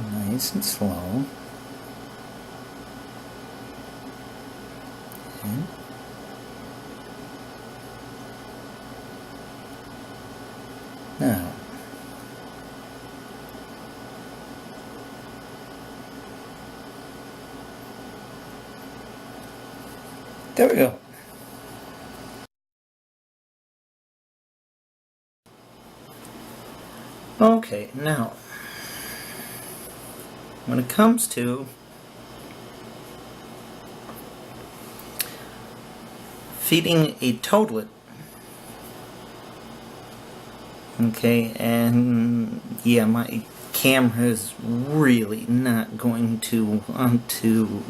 Nice and slow. Okay. Now, there we go. Okay, now, when it comes to feeding a toadlet, okay, and yeah, my camera is really not going to want to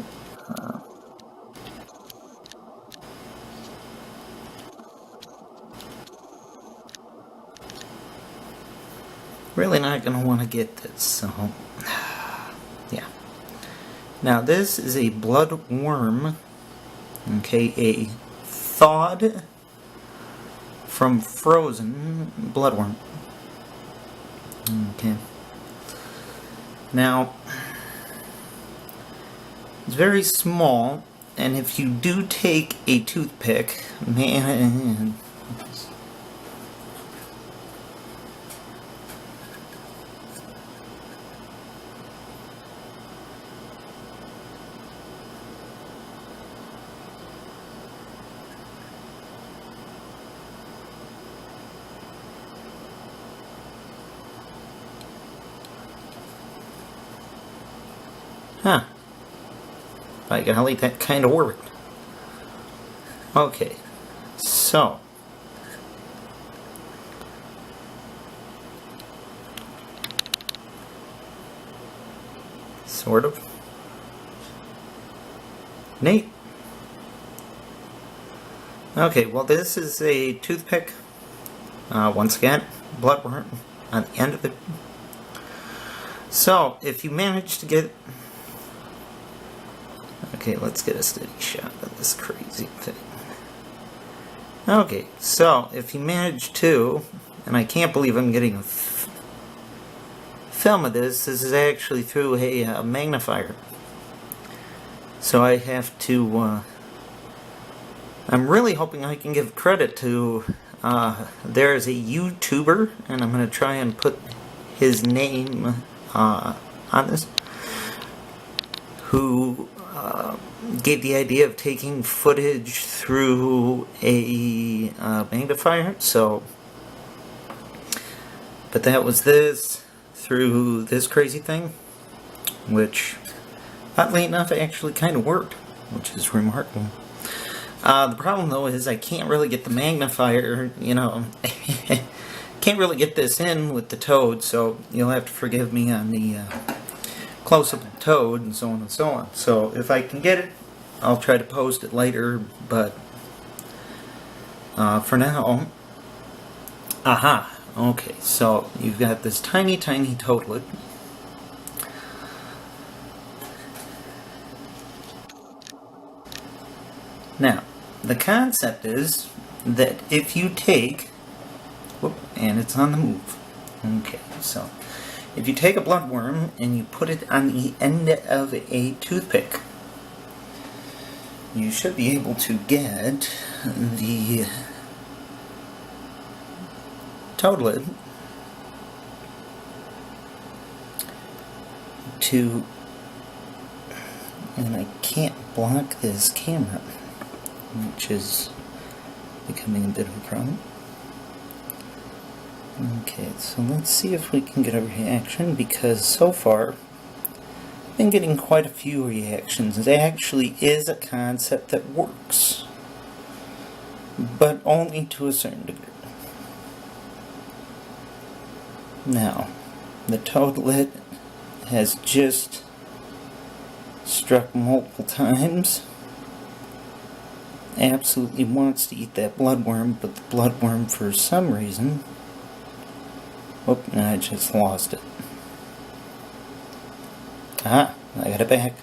really not going to want to get this, so yeah. Now this is a bloodworm, okay, a thawed from frozen bloodworm. Okay. Now it's very small, and if you do take a toothpick, man, huh. By golly, that kind of worked. Okay, so sort of. Neat. Okay, well this is a toothpick. Once again, bloodworm on the end of it. So, if you manage to get... Okay, let's get a steady shot of this crazy thing. Okay, so if you manage to, and I can't believe I'm getting a film of this, this is actually through a magnifier. So I have to, I'm really hoping I can give credit to, there's a YouTuber, and I'm going to try and put his name on this, who gave the idea of taking footage through a magnifier. So, but that was this through this crazy thing, which oddly enough actually kind of worked, which is remarkable. The problem though is I can't really get the magnifier, you know, can't really get this in with the toad, so you'll have to forgive me on the close-up of the toad and so on and so on. So if I can get it, I'll try to post it later, but for now, aha, okay, so you've got this tiny toadlet. Now, the concept is that if you take, whoop, and it's on the move. Okay, so if you take a bloodworm and you put it on the end of a toothpick, you should be able to get the toadlet to, and I can't block this camera, which is becoming a bit of a problem. Okay, so let's see if we can get a reaction, because so far I've been getting quite a few reactions. It actually is a concept that works, but only to a certain degree. Now, the toadlet has just struck multiple times. Absolutely wants to eat that bloodworm, but the bloodworm, for some reason... Oh, no, I just lost it. Ah, I got it back.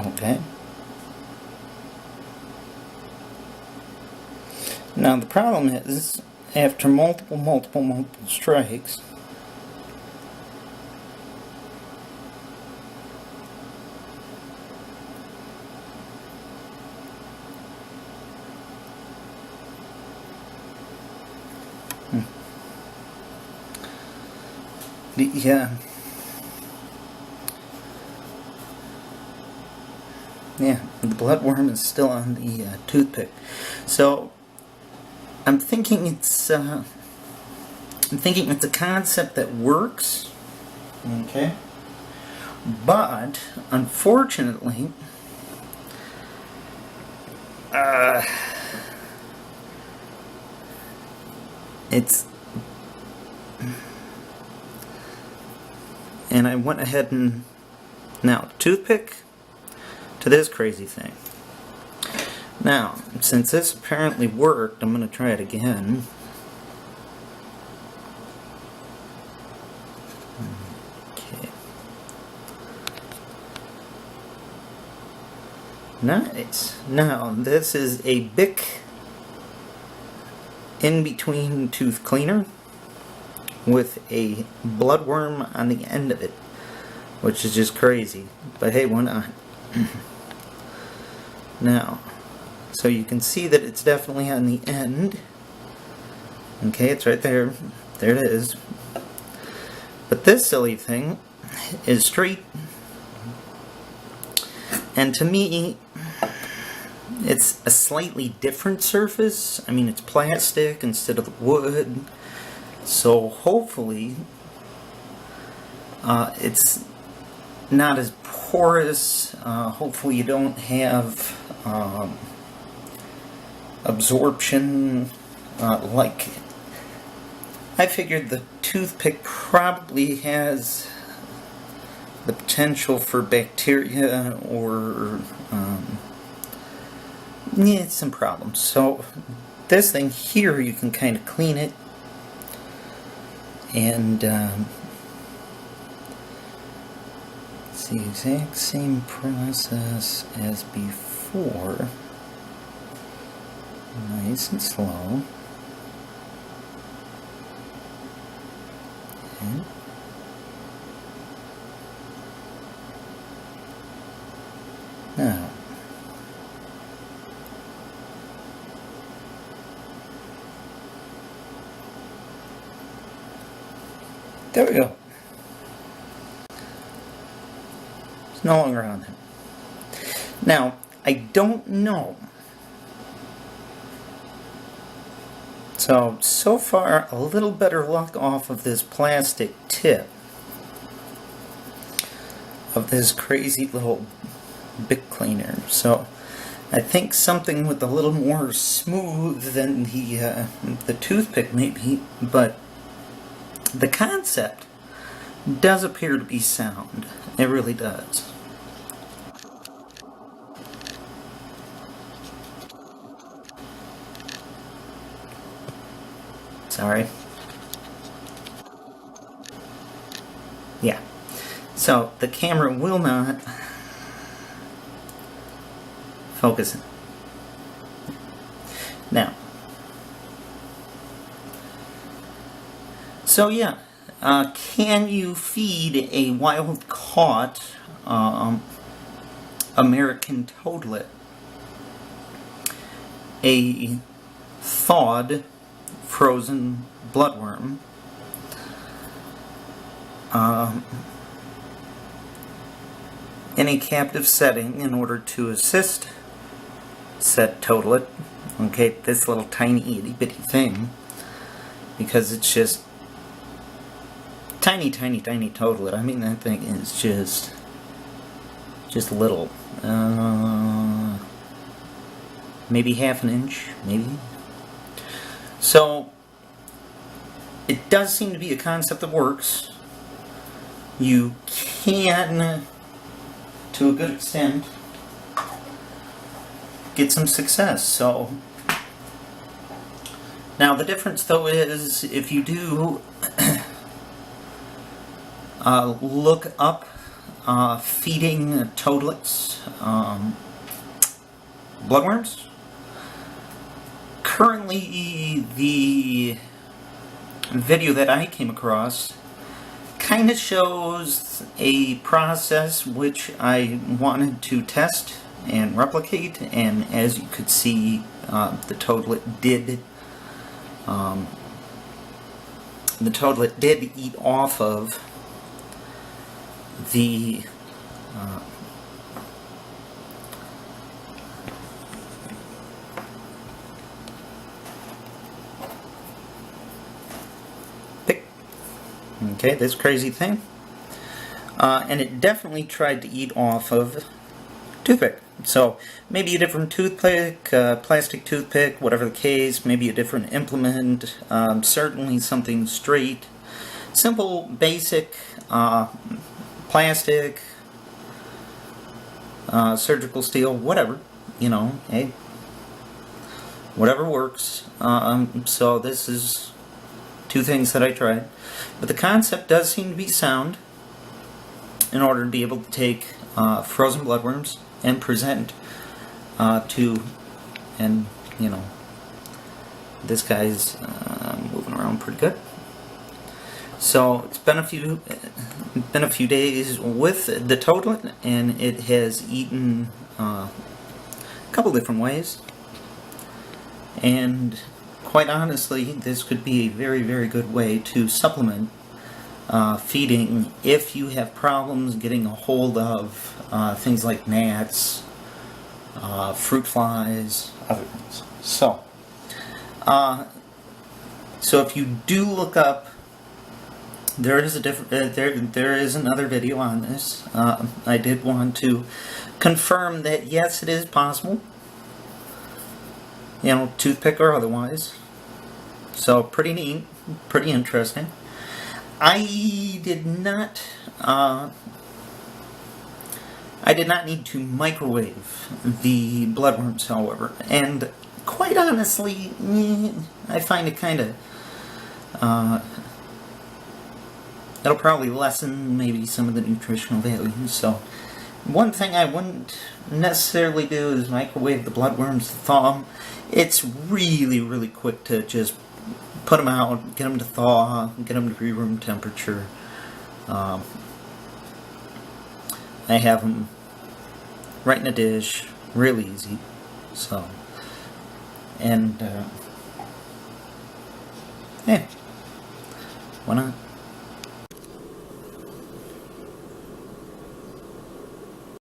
Okay. Now the problem is, after multiple strikes, yeah, the bloodworm is still on the toothpick. So I'm thinking it's a concept that works. Okay. But unfortunately, and I went ahead and now toothpick to this crazy thing. Now, since this apparently worked, I'm going to try it again. Okay. Nice. Now, this is a Bic in-between tooth cleaner with a bloodworm on the end of it, which is just crazy. But hey, why not? Now, so you can see that it's definitely on the end. Okay, it's right there. There it is. But this silly thing is straight. And to me, it's a slightly different surface. I mean, it's plastic instead of wood. So hopefully, it's not as porous. Hopefully you don't have absorption like I figured the toothpick probably has the potential for bacteria or yeah, some problems. So this thing here, you can kind of clean it and it's the exact same process as before. Nice and slow. Okay. Now, there we go. It's no longer on there. Now, I don't know. So far, a little better luck off of this plastic tip of this crazy little Bic cleaner. So I think something with a little more smooth than the toothpick maybe, but the concept does appear to be sound. It really does. Sorry. Yeah. So the camera will not focus. Now. So yeah, can you feed a wild-caught American toadlet a thawed frozen bloodworm in a captive setting in order to assist said toadlet? Okay, this little tiny itty bitty thing, because it's just tiny toadlet. I mean, that thing is just little. Maybe half an inch, maybe. So, it does seem to be a concept that works. You can, to a good extent, get some success. So, now the difference though is, if you do look up feeding toadlets bloodworms. Currently, the video that I came across kind of shows a process which I wanted to test and replicate, and as you could see, the toadlet did eat off of the pick. Okay, this crazy thing. And it definitely tried to eat off of toothpick. So maybe a different toothpick, plastic toothpick, whatever the case, maybe a different implement, certainly something straight, simple, basic, plastic, surgical steel, whatever, you know, hey, whatever works. So this is two things that I tried. But the concept does seem to be sound in order to be able to take frozen bloodworms and present to, and you know, this guy's moving around pretty good. So it's been a few days with the toadlet, and it has eaten a couple different ways. And quite honestly, this could be a very, very good way to supplement feeding if you have problems getting a hold of things like gnats, fruit flies, other things. So if you do look up, there is there is another video on this. I did want to confirm that yes, it is possible. You know, toothpick or otherwise. So pretty neat, pretty interesting. I did not need to microwave the bloodworms, however, and quite honestly, I find it kind of it'll probably lessen maybe some of the nutritional values. So one thing I wouldn't necessarily do is microwave the bloodworms to thaw them. It's really, really quick to just put them out, get them to thaw, get them to be room temperature. I have them right in a dish, real easy. So, and yeah, why not?